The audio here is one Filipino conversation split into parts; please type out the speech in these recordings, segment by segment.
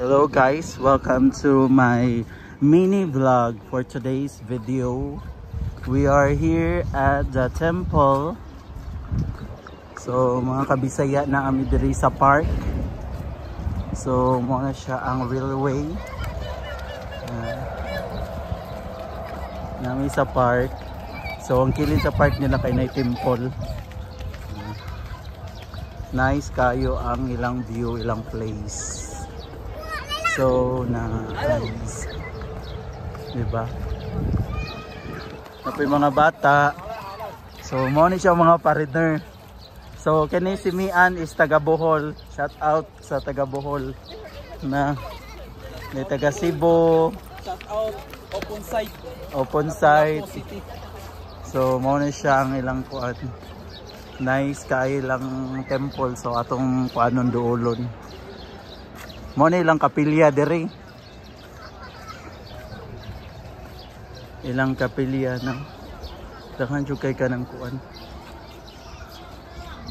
Hello guys, welcome to my mini vlog for today's video. We are here at the temple. So mga kabisaya na kami diri sa park. So muna siya ang railway. Nami sa park. So ang kilid sa park nila kay na temple. Nice kayo ang ilang view, ilang place. So nice, diba? Napoy mga bata. So mo ni siya mga partner. So kani si Mian is taga Bohol. Shout out sa taga Bohol na ni taga Cebu. Shout out open site. Open site. So mo ni siya ang ilang kuan. Nice kay ilang temple. So atong kuanon duolon. Mo na ilang kapilya diri. Ilang kapilya na. Dahan jud kay kanang kuan.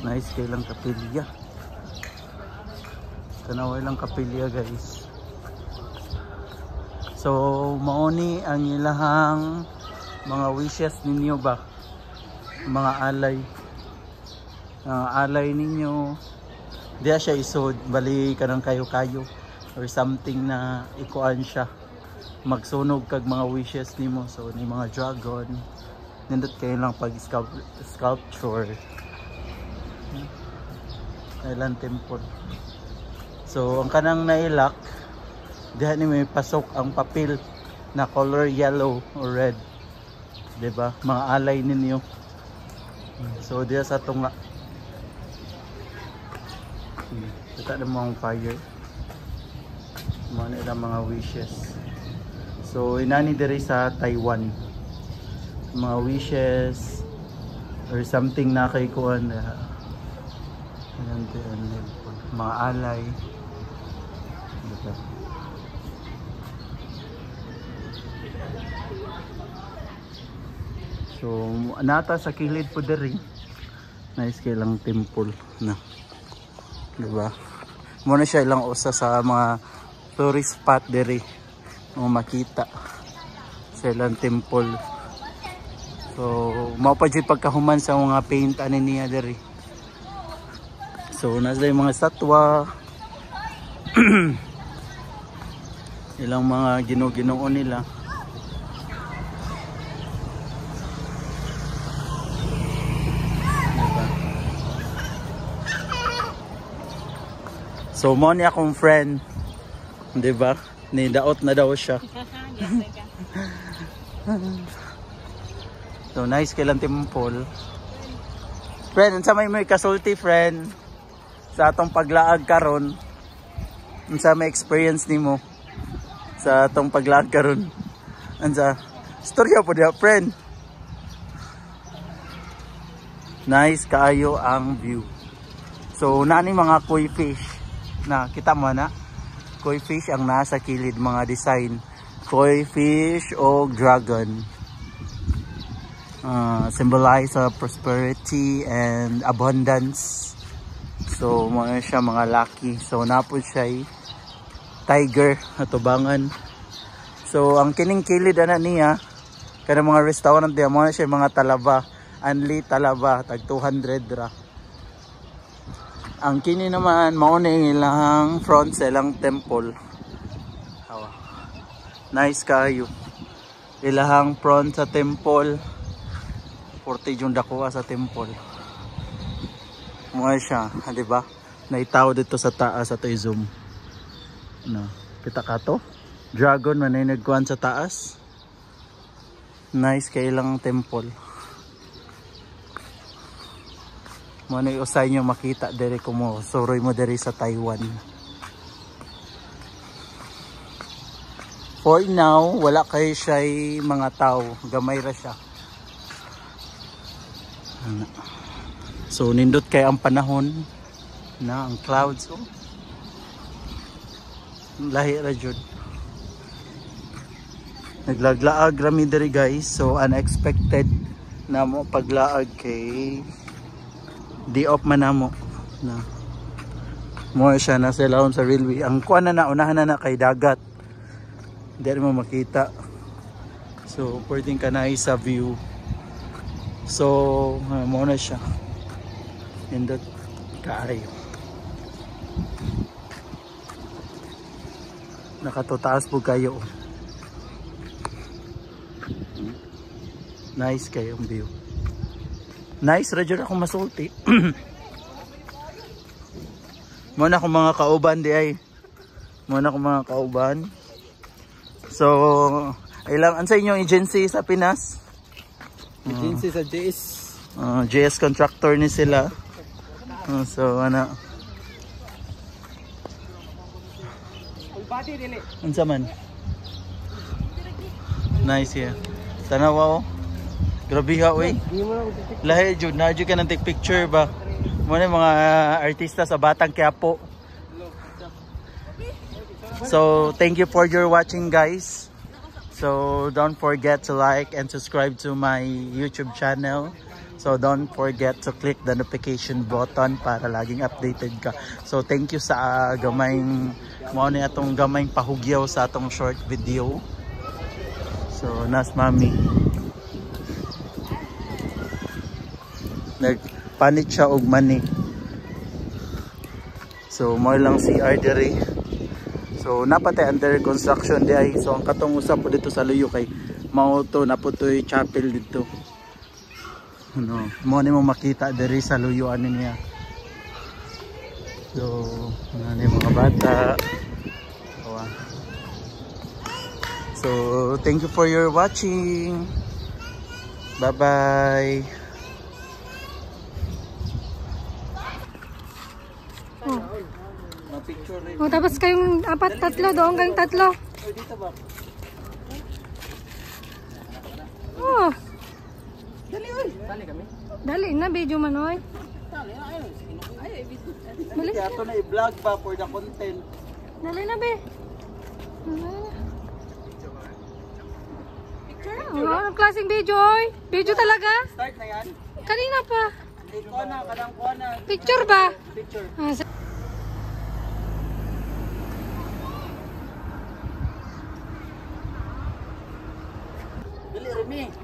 Nice kay ilang kapilya. Tanaw ilang kapilya guys. So mao ni ang ilahang mga wishes ninyo ba? Mga alay. Alay ninyo. Diya siya isod, bali ka ng kayo-kayo or something na ikuan siya. Magsunog kag mga wishes nimo. So ni mga dragon. Nindot kayo lang pag sculpture. Island temple. So ang kanang nailak, diha ni may pasok ang papel na color yellow or red. Diba? Mga alay ninyo. So diya sa tunga. Kita na mga fire. Mga mga wishes. So inani diri sa Taiwan. Mga wishes or something na kay kuan. Mga alay. Diba? So nata sa kilid po diri. Nice kay lang temple na. Diba? Muna siya ilang usa sa mga tourist spot diri mo makita sa ilang temple. So mao pa jud pagkahuman sa mga paint ani niya diri. So nasa yung mga statwa. Ilang mga Ginoo nila. So mo ni akong friend, 'di ba? Ni daot na daw siya. So nice kay lang temple. Friend, unsa may kasulti friend sa atong paglaag karon? Unsa may experience nimo sa atong paglaag karon? Unsa storya po dia friend? Nice kaayo ang view. So nani mga koi fish. Na kita mo na koi fish ang nasa kilid, mga design koi fish o dragon, symbolize prosperity and abundance. So mga siya mga lucky. So napod siya tiger atubangan. So ang kining kilid ana niya kada mga restaurant diya mo siya mga talaba, only talaba tag 200 ra. Ang kini naman mao ni ilang front sa ilang temple. Nice kayo. Ilahang front sa temple. 40 jud dako sa temple. Mo siya, di ba? Naitaw dito sa taas ato i-zoom. No, kita ka to? Dragon man ay nagkuan sa taas. Nice kay ilang temple. Mano usay nyo makita diri ko mo suroy mo diri sa Taiwan. For now wala kay siya mga tao, gamay ra siya. So nindot kay ang panahon na ang clouds lahi ra jud. Naglaglaag rami diri guys. So unexpected na mo paglaag kay di off man namo na Mo siya na sa laon sa railway. Ang kuan na unahan na kay dagat. Hindi mo makita. So pwedeng ka na sa view. So mo na siya. Indot kaayo. Nakatutaas po kayo. Nice kayong view. Nice, radyo na akong masulti. Muna akong mga kauban di ay. Muna akong mga kauban. So, ilang sa inyong agency sa Pinas? Agency sa JS. JS contractor ni sila. So, ano. Unsa man? Nice yeah. Tanawa oh. Grabe ha, wey. Lahi, Jud. Na-Jud ka ng take picture ba? Muna yung mga artista sa Batang Quiapo. So, thank you for your watching, guys. So, don't forget to like and subscribe to my YouTube channel. So, don't forget to click the notification button para laging updated ka. So, thank you sa gamayng muna itong gamayng pahugyaw sa atong short video. So, nas mami. Nagpanit siya og mani. So mo lang CR diri. So napatay under construction di ay. So ang katong usap po dito sa luyo kay mao to naputoy chapel dito. Ano, mo ni mo makita diri sa luyo ani niya. So ano mga bata. So thank you for your watching. Bye bye. Oh, tapos kayong tatlo doon, kayong tatlo. Oh. Dali na, video man oy. Dali. Kaya ito na i-vlog ba for the content. Dali na, be. Anong klaseng video oy? Video talaga? Start na yan. Kanina pa. Kuha na, kadang kuha na. Picture ba? Picture. Dali, Remy.